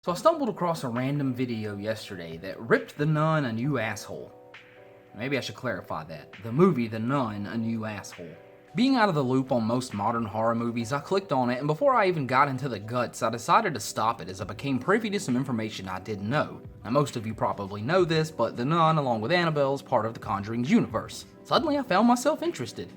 So I stumbled across a random video yesterday that ripped The Nun a new asshole. Maybe I should clarify that. The movie The Nun a new asshole. Being out of the loop on most modern horror movies, I clicked on it, and before I even got into the guts, I decided to stop it as I became privy to some information I didn't know. Now most of you probably know this, but The Nun, along with Annabelle, is part of the Conjuring's universe. Suddenly I found myself interested.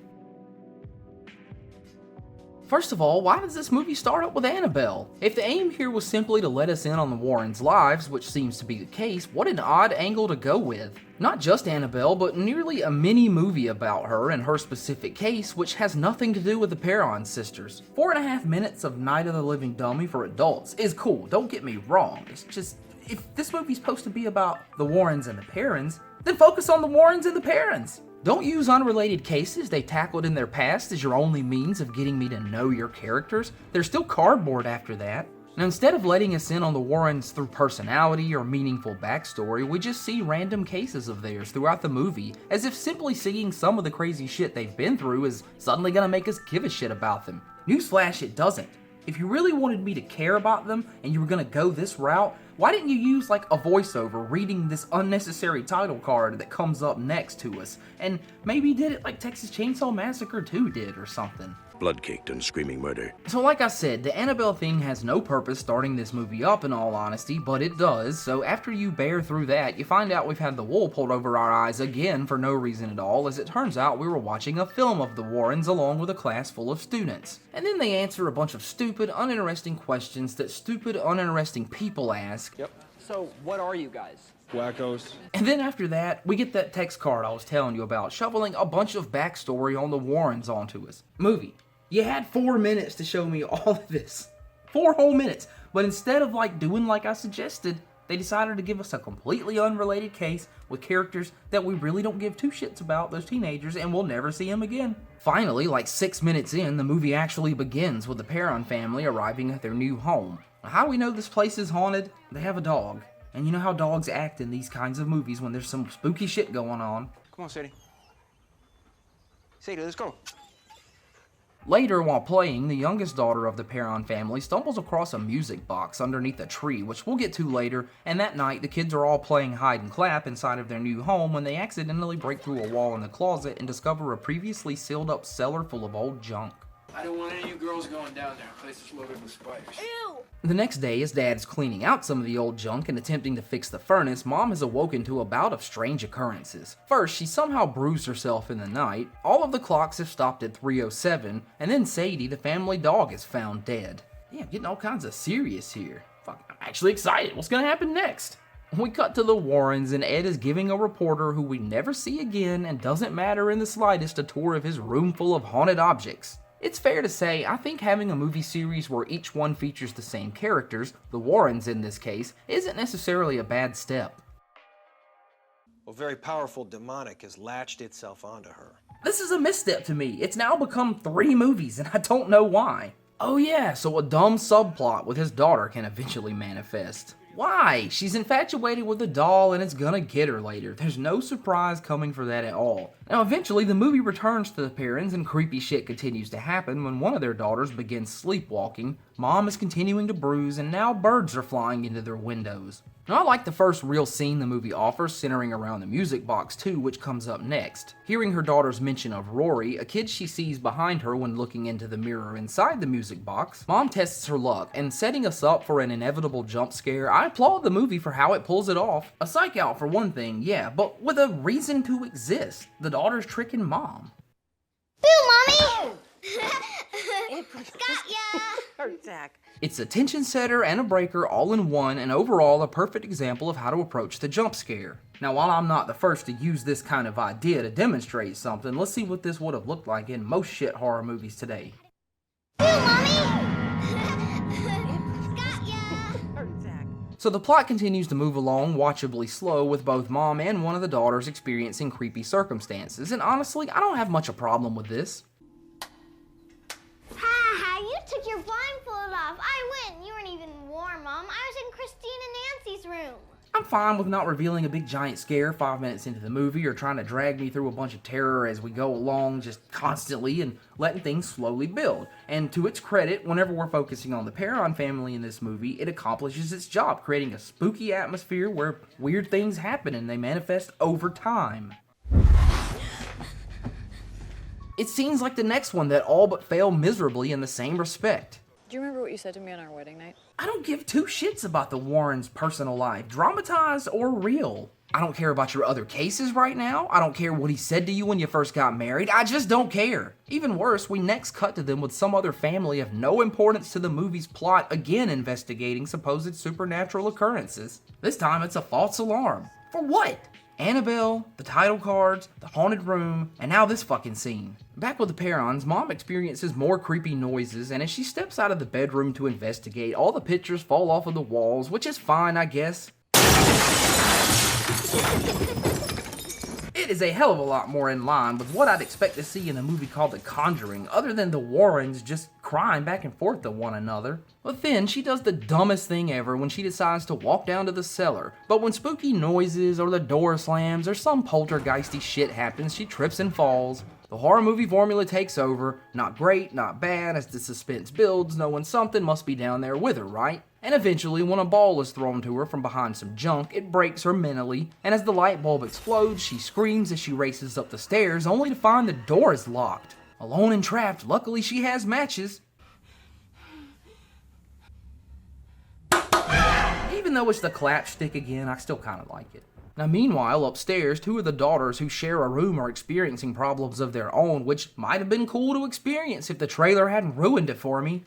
First of all, why does this movie start up with Annabelle? If the aim here was simply to let us in on the Warrens' lives, which seems to be the case, what an odd angle to go with. Not just Annabelle, but nearly a mini movie about her and her specific case, which has nothing to do with the Perron sisters. 4.5 minutes of Night of the Living Dummy for adults is cool, don't get me wrong. It's just, if this movie's supposed to be about the Warrens and the Perrons, then focus on the Warrens and the Perrons. Don't use unrelated cases they tackled in their past as your only means of getting me to know your characters. They're still cardboard after that. Now instead of letting us in on the Warrens through personality or meaningful backstory, we just see random cases of theirs throughout the movie, as if simply seeing some of the crazy shit they've been through is suddenly gonna make us give a shit about them. Newsflash, it doesn't. If you really wanted me to care about them and you were gonna go this route, why didn't you use like a voiceover reading this unnecessary title card that comes up next to us? And maybe did it like Texas Chainsaw Massacre 2 did or something. Blood-caked and screaming murder. So like I said, the Annabelle thing has no purpose starting this movie up in all honesty, but it does. So after you bear through that, you find out we've had the wool pulled over our eyes again for no reason at all, as it turns out we were watching a film of the Warrens along with a class full of students. And then they answer a bunch of stupid, uninteresting questions that stupid, uninteresting people ask. Yep. So, what are you guys? Wackos. And then after that, we get that text card I was telling you about, shoveling a bunch of backstory on the Warrens onto us. Movie. You had 4 minutes to show me all of this. 4 whole minutes. But instead of doing like I suggested, they decided to give us a completely unrelated case with characters that we really don't give two shits about, those teenagers, and we'll never see them again. Finally, 6 minutes in, the movie actually begins with the Perron family arriving at their new home. Now, how do we know this place is haunted? They have a dog. And you know how dogs act in these kinds of movies when there's some spooky shit going on. Come on, Sadie. Sadie, let's go. Later, while playing, the youngest daughter of the Perron family stumbles across a music box underneath a tree, which we'll get to later, and that night the kids are all playing hide and clap inside of their new home when they accidentally break through a wall in the closet and discover a previously sealed up cellar full of old junk. I don't want any of you girls going down there. The place is loaded with spiders. Ew! The next day, as Dad is cleaning out some of the old junk and attempting to fix the furnace, Mom has awoken to a bout of strange occurrences. First, she somehow bruised herself in the night, all of the clocks have stopped at 3:07, and then Sadie, the family dog, is found dead. Damn, getting all kinds of serious here. Fuck, I'm actually excited. What's gonna happen next? We cut to the Warrens, and Ed is giving a reporter who we never see again and doesn't matter in the slightest a tour of his room full of haunted objects. It's fair to say, I think having a movie series where each one features the same characters, the Warrens in this case, isn't necessarily a bad step. A very powerful demonic has latched itself onto her. This is a misstep to me. It's now become 3 movies, and I don't know why. Oh yeah, so a dumb subplot with his daughter can eventually manifest. Why? She's infatuated with the doll and it's gonna get her later. There's no surprise coming for that at all. Now eventually the movie returns to the Perrons and creepy shit continues to happen when one of their daughters begins sleepwalking, Mom is continuing to bruise, and now birds are flying into their windows. Now I like the first real scene the movie offers centering around the music box too, which comes up next. Hearing her daughter's mention of Rory, a kid she sees behind her when looking into the mirror inside the music box, Mom tests her luck, and setting us up for an inevitable jump scare, I applaud the movie for how it pulls it off. A psych out for one thing, yeah, but with a reason to exist. The daughter's tricking Mom. Boo, Mommy! Got ya! Zach. It's a tension setter and a breaker all in one, and overall a perfect example of how to approach the jump scare. Now while I'm not the first to use this kind of idea to demonstrate something, let's see what this would have looked like in most shit horror movies today. Boo, Mommy! Got ya! Zach. So the plot continues to move along watchably slow, with both Mom and one of the daughters experiencing creepy circumstances, and honestly, I don't have much a problem with this. Ha, you took your blindfold off. I win. You weren't even warm, Mom. I was in Christine and Nancy's room. I'm fine with not revealing a big giant scare 5 minutes into the movie or trying to drag me through a bunch of terror as we go along just constantly and letting things slowly build. And to its credit, whenever we're focusing on the Perron family in this movie, it accomplishes its job, creating a spooky atmosphere where weird things happen and they manifest over time. It seems like the next one that all but fail miserably in the same respect. Do you remember what you said to me on our wedding night? I don't give two shits about the Warrens' personal life, dramatized or real. I don't care about your other cases right now. I don't care what he said to you when you first got married. I just don't care. Even worse, we next cut to them with some other family of no importance to the movie's plot, again investigating supposed supernatural occurrences. This time it's a false alarm. For what? Annabelle, the title cards, the haunted room, and now this fucking scene. Back with the Perrons, Mom experiences more creepy noises, and as she steps out of the bedroom to investigate, all the pictures fall off of the walls, which is fine, I guess. It is a hell of a lot more in line with what I'd expect to see in a movie called The Conjuring, other than the Warrens just crying back and forth to one another. But then she does the dumbest thing ever when she decides to walk down to the cellar. But when spooky noises or the door slams or some poltergeisty shit happens, she trips and falls. The horror movie formula takes over. Not great, not bad, as the suspense builds, knowing something must be down there with her, right? And eventually, when a ball is thrown to her from behind some junk, it breaks her mentally, and as the light bulb explodes, she screams as she races up the stairs, only to find the door is locked. Alone and trapped, luckily she has matches. Even though it's the clapstick again, I still kind of like it. Now meanwhile, upstairs, two of the daughters who share a room are experiencing problems of their own, which might have been cool to experience if the trailer hadn't ruined it for me.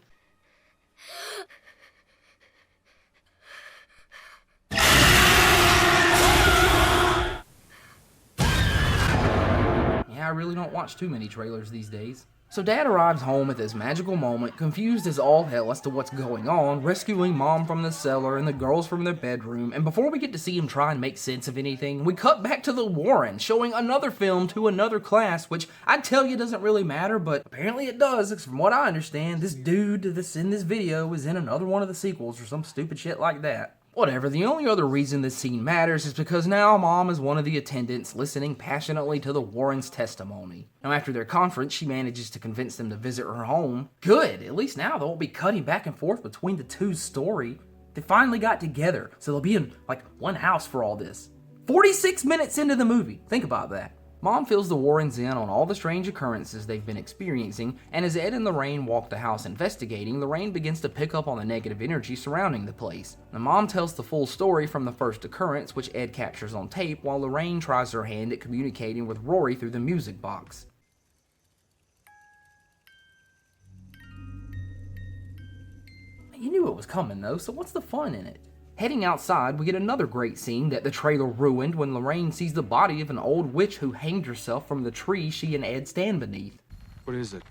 I really don't watch too many trailers these days. So Dad arrives home at this magical moment, confused as all hell as to what's going on, rescuing Mom from the cellar and the girls from their bedroom, and before we get to see him try and make sense of anything, we cut back to the Warrens, showing another film to another class, which I'd tell you doesn't really matter, but apparently it does, because from what I understand, this dude that's in this video is in another one of the sequels or some stupid shit like that. Whatever, the only other reason this scene matters is because now Mom is one of the attendants listening passionately to the Warrens' testimony. Now after their conference, she manages to convince them to visit her home. Good, at least now they won't be cutting back and forth between the two's story. They finally got together, so they'll be in, like, one house for all this. 46 minutes into the movie, think about that. Mom fills the Warrens in on all the strange occurrences they've been experiencing, and as Ed and Lorraine walk the house investigating, Lorraine begins to pick up on the negative energy surrounding the place. The Mom tells the full story from the first occurrence, which Ed captures on tape, while Lorraine tries her hand at communicating with Rory through the music box. You knew it was coming though, so what's the fun in it? Heading outside, we get another great scene that the trailer ruined when Lorraine sees the body of an old witch who hanged herself from the tree she and Ed stand beneath. What is it?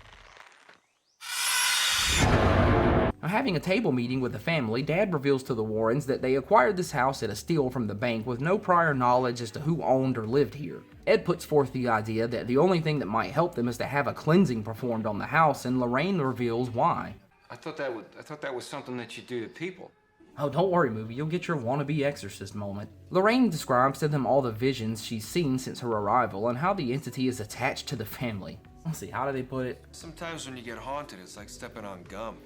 Now, having a table meeting with the family, Dad reveals to the Warrens that they acquired this house at a steal from the bank with no prior knowledge as to who owned or lived here. Ed puts forth the idea that the only thing that might help them is to have a cleansing performed on the house, and Lorraine reveals why. I thought that was something that you do to people. Oh, don't worry, movie, you'll get your wannabe exorcist moment. Lorraine describes to them all the visions she's seen since her arrival and how the entity is attached to the family. Let's see, how do they put it? Sometimes when you get haunted, it's like stepping on gum.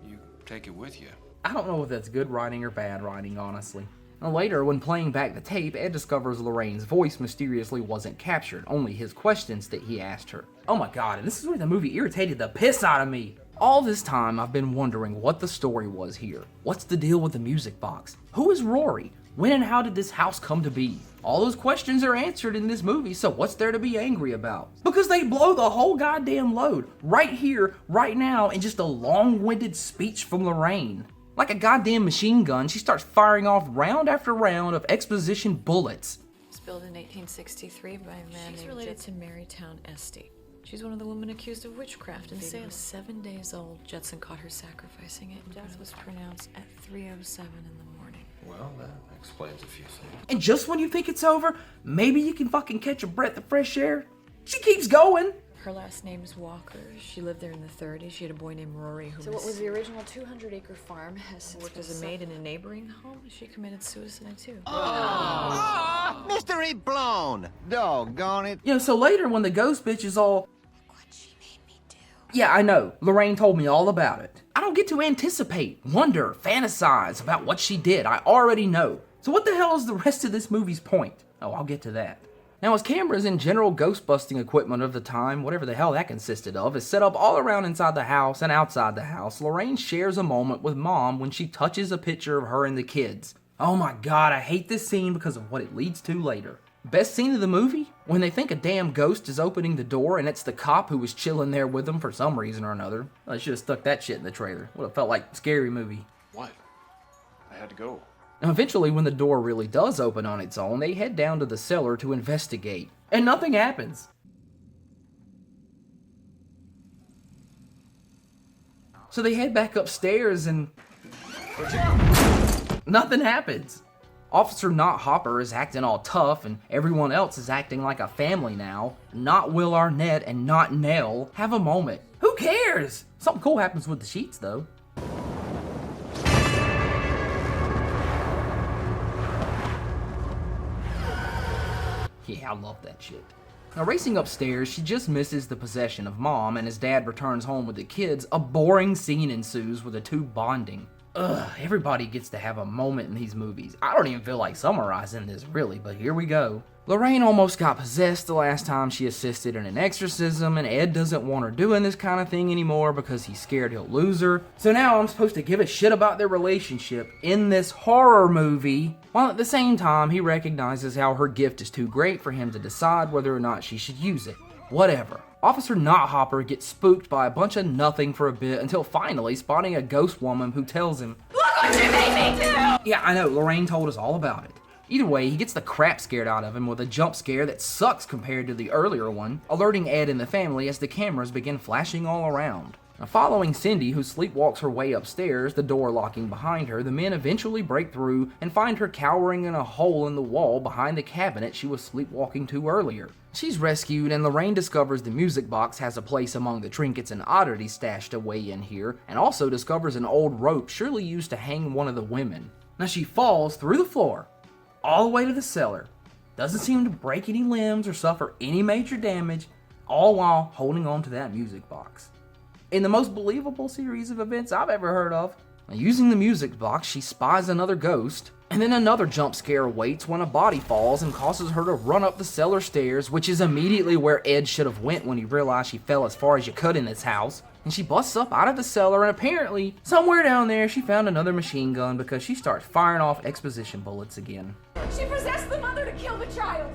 You take it with you. I don't know if that's good writing or bad writing, honestly. Now, later, when playing back the tape, Ed discovers Lorraine's voice mysteriously wasn't captured, only his questions that he asked her. Oh my god, and this is where the movie irritated the piss out of me. All this time, I've been wondering what the story was here. What's the deal with the music box? Who is Rory? When and how did this house come to be? All those questions are answered in this movie, so what's there to be angry about? Because they blow the whole goddamn load, right here, right now, in just a long-winded speech from Lorraine. Like a goddamn machine gun, she starts firing off round after round of exposition bullets. It was built in 1863 by a man named related to Marytown Esty. She's one of the women accused of witchcraft in Salem. 7 days old, Judson caught her sacrificing it, and death was pronounced at 3:07 in the morning. Well, that explains a few things. And just when you think it's over, maybe you can fucking catch a breath of fresh air, she keeps going. Her last name's Walker. She lived there in the 30s. She had a boy named Rory who... So what was the original 200-acre farm has since worked as a maid in a neighboring home. She committed suicide too. Mystery blown! Doggone it. You know, so later when the ghost bitch is all... What she made me do. Yeah, I know. Lorraine told me all about it. I don't get to anticipate, wonder, fantasize about what she did. I already know. So what the hell is the rest of this movie's point? Oh, I'll get to that. Now, as cameras and general ghost-busting equipment of the time, whatever the hell that consisted of, is set up all around inside the house and outside the house, Lorraine shares a moment with Mom when she touches a picture of her and the kids. Oh my god, I hate this scene because of what it leads to later. Best scene of the movie? When they think a damn ghost is opening the door and it's the cop who was chilling there with them for some reason or another. I should have stuck that shit in the trailer. Would have felt like a scary movie. What? I had to go. Now, eventually, when the door really does open on its own, they head down to the cellar to investigate. And nothing happens. So they head back upstairs and... nothing happens. Officer Not Hopper is acting all tough and everyone else is acting like a family now. Not Will Arnett and not Nell have a moment. Who cares? Something cool happens with the sheets though. Yeah, I love that shit. Now, racing upstairs, she just misses the possession of Mom, and as Dad returns home with the kids, a boring scene ensues with the two bonding. Ugh, everybody gets to have a moment in these movies. I don't even feel like summarizing this, really, but here we go. Lorraine almost got possessed the last time she assisted in an exorcism, and Ed doesn't want her doing this kind of thing anymore because he's scared he'll lose her. So now I'm supposed to give a shit about their relationship in this horror movie, while at the same time he recognizes how her gift is too great for him to decide whether or not she should use it. Whatever. Officer Not Hopper gets spooked by a bunch of nothing for a bit until finally spotting a ghost woman who tells him, "Look what you made me do!" Yeah, I know, Lorraine told us all about it. Either way, he gets the crap scared out of him with a jump scare that sucks compared to the earlier one, alerting Ed and the family as the cameras begin flashing all around. Now, following Cindy, who sleepwalks her way upstairs, the door locking behind her, the men eventually break through and find her cowering in a hole in the wall behind the cabinet she was sleepwalking to earlier. She's rescued, and Lorraine discovers the music box has a place among the trinkets and oddities stashed away in here, and also discovers an old rope surely used to hang one of the women. Now she falls through the floor, all the way to the cellar, doesn't seem to break any limbs or suffer any major damage, all while holding on to that music box. In the most believable series of events I've ever heard of. Now, using the music box, she spies another ghost, and then another jump scare awaits when a body falls and causes her to run up the cellar stairs, which is immediately where Ed should have went when he realized she fell as far as you could in this house. And she busts up out of the cellar, and apparently, somewhere down there, she found another machine gun because she starts firing off exposition bullets again. She possessed the mother to kill the child.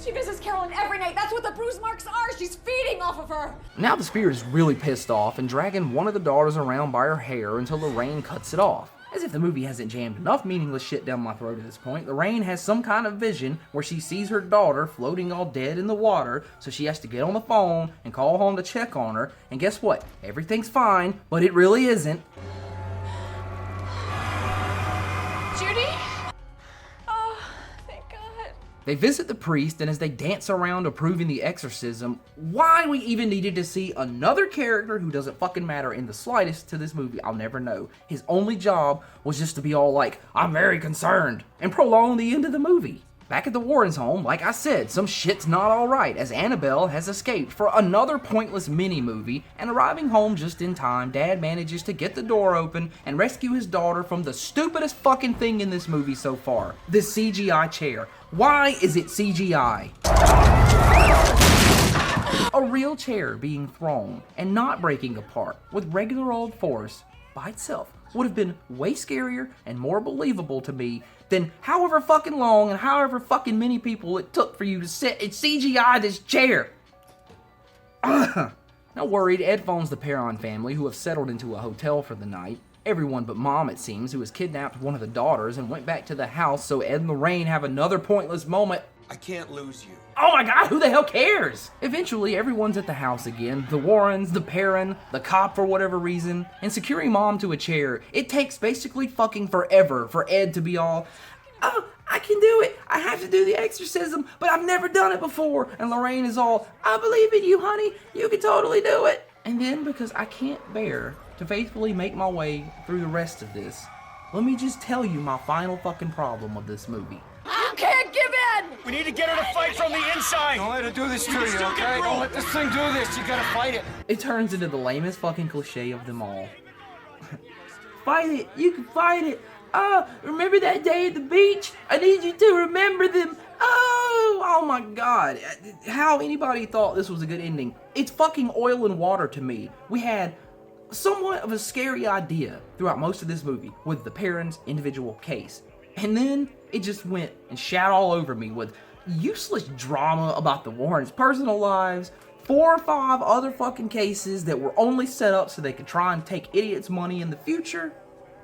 She visits Carolyn every night. That's what the bruise marks are. She's feeding off of her. Now the spirit is really pissed off and dragging one of the daughters around by her hair until Lorraine cuts it off. As if the movie hasn't jammed enough meaningless shit down my throat at this point, Lorraine has some kind of vision where she sees her daughter floating all dead in the water, so she has to get on the phone and call home to check on her, and guess what? Everything's fine, but it really isn't. Judy? Oh, thank God. They visit the priest, and as they dance around approving the exorcism, why we even needed to see another character who doesn't fucking matter in the slightest to this movie, I'll never know. His only job was just to be all like, "I'm very concerned," and prolong the end of the movie. Back at the Warrens' home, like I said, some shit's not alright as Annabelle has escaped for another pointless mini-movie, and arriving home just in time, Dad manages to get the door open and rescue his daughter from the stupidest fucking thing in this movie so far, this CGI chair. Why is it CGI? A real chair being thrown and not breaking apart with regular old force by itself would have been way scarier and more believable to me than however fucking long and however fucking many people it took for you to sit and CGI this chair. Now worried, Ed phones the Perron family, who have settled into a hotel for the night. Everyone but Mom, it seems, who has kidnapped one of the daughters and went back to the house, so Ed and Lorraine have another pointless moment. I can't lose you. Oh my god, who the hell cares? Eventually, everyone's at the house again. The Warrens, the Perron, the cop for whatever reason, and securing Mom to a chair. It takes basically fucking forever for Ed to be all, "Oh, I can do it. I have to do the exorcism, but I've never done it before. And Lorraine is all, I believe in you, honey. You can totally do it. And then, because I can't bear to faithfully make my way through the rest of this, let me just tell you my final fucking problem with this movie. You can't give in! We need to get her to fight from the inside! Don't let her do this to you, okay? Don't let this thing do this. You gotta fight it. It turns into the lamest fucking cliche of them all. Fight it! You can fight it! Remember that day at the beach? I need you to remember them! Oh my god. How anybody thought this was a good ending. It's fucking oil and water to me. We had somewhat of a scary idea throughout most of this movie with the parents' individual case. And then it just went and shat all over me with useless drama about the Warrens' personal lives, 4 or 5 other fucking cases that were only set up so they could try and take idiots' money in the future.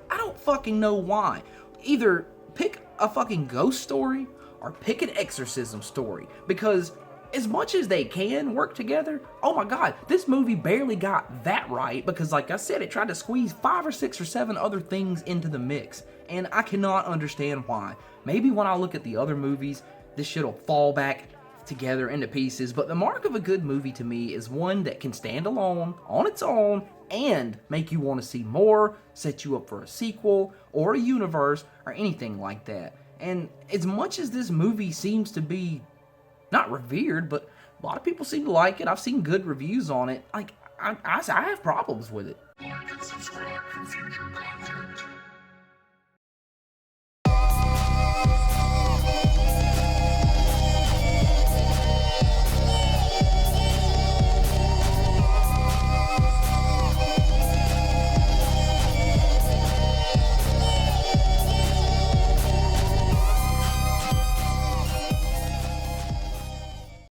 I don't fucking know why. Either pick a fucking ghost story or pick an exorcism story, because as much as they can work together, oh my god, this movie barely got that right, because like I said, it tried to squeeze 5 or 6 or 7 other things into the mix, and I cannot understand why. Maybe when I look at the other movies, this shit'll fall back together into pieces, but the mark of a good movie to me is one that can stand alone, on its own, and make you want to see more, set you up for a sequel, or a universe, or anything like that. And as much as this movie seems to be not revered, but a lot of people seem to like it, I've seen good reviews on it, like, I have problems with it.